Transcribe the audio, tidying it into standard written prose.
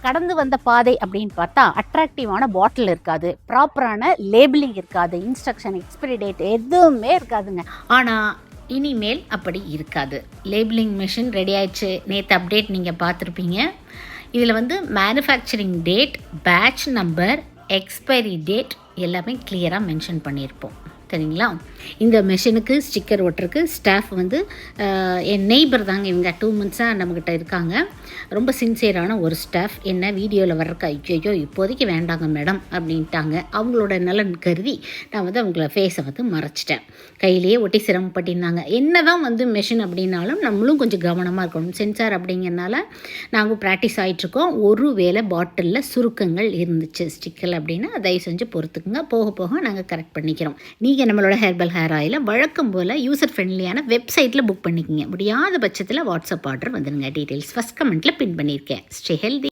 கடந்து வந்த பாதை அப்படின்னு பார்த்தா அட்ராக்டிவான பாட்டில் இருக்காது, ப்ராப்பரான லேபிளிங் இருக்காது, இன்ஸ்ட்ரக்ஷன், எக்ஸ்பிரி டேட் எதுவுமே இருக்காதுங்க. ஆனால் இனிமேல் அப்படி இருக்காது. லேபிளிங் மிஷின் ரெடி ஆயிடுச்சு. நேற்று அப்டேட் நீங்கள் பார்த்துருப்பீங்க. இதில் manufacturing date, batch number, expiry date எல்லாமே கிளியராக மென்ஷன் பண்ணியிருப்போம். சரிங்களா? இந்த மெஷினுக்கு ஸ்டிக்கர் ஒட்டுறதுக்கு ஸ்டாஃப் என் நெய்பர் தாங்க. இவங்க 2 months-ஆக நம்மக்கிட்ட இருக்காங்க. ரொம்ப சின்சியரான ஒரு ஸ்டாஃப். என்ன வீடியோவில் வர்றக்கு ஐயோ இப்போதைக்கு வேண்டாங்க மேடம் அப்படின்ட்டாங்க. அவங்களோட நலன் கருதி நான் அவங்கள ஃபேஸை மறைச்சிட்டேன். கையிலேயே ஒட்டி சிரமப்பட்டிருந்தாங்க. என்ன தான் மெஷின் அப்படின்னாலும் நம்மளும் கொஞ்சம் கவனமாக இருக்கணும். சென்சார் அப்படிங்கிறனால நாங்கள் ப்ராக்டிஸ் ஆகிட்ருக்கோம். ஒரு வேளை பாட்டிலில் சுருக்கங்கள் இருந்துச்சு ஸ்டிக்கர் அப்படின்னா தயவு செஞ்சு பொறுத்துக்குங்க. போக போக நாங்கள் கரெக்ட் பண்ணிக்கிறோம். நீங்கள் நம்மளோட ஹெர்பல் ஹேர் ஆயிலை வழக்கம் போல் யூசர் ஃப்ரெண்ட்லியான வெப்சைட்டில் புக் பண்ணிக்கிங்க. முடியாத பட்சத்தில் வாட்ஸ்அப் ஆர்டர் வந்துடுங்க. டீட்டெயில்ஸ் ஃபஸ்ட் கமெண்ட்டில் பின் பண்ணியிருக்கேன். Stay healthy.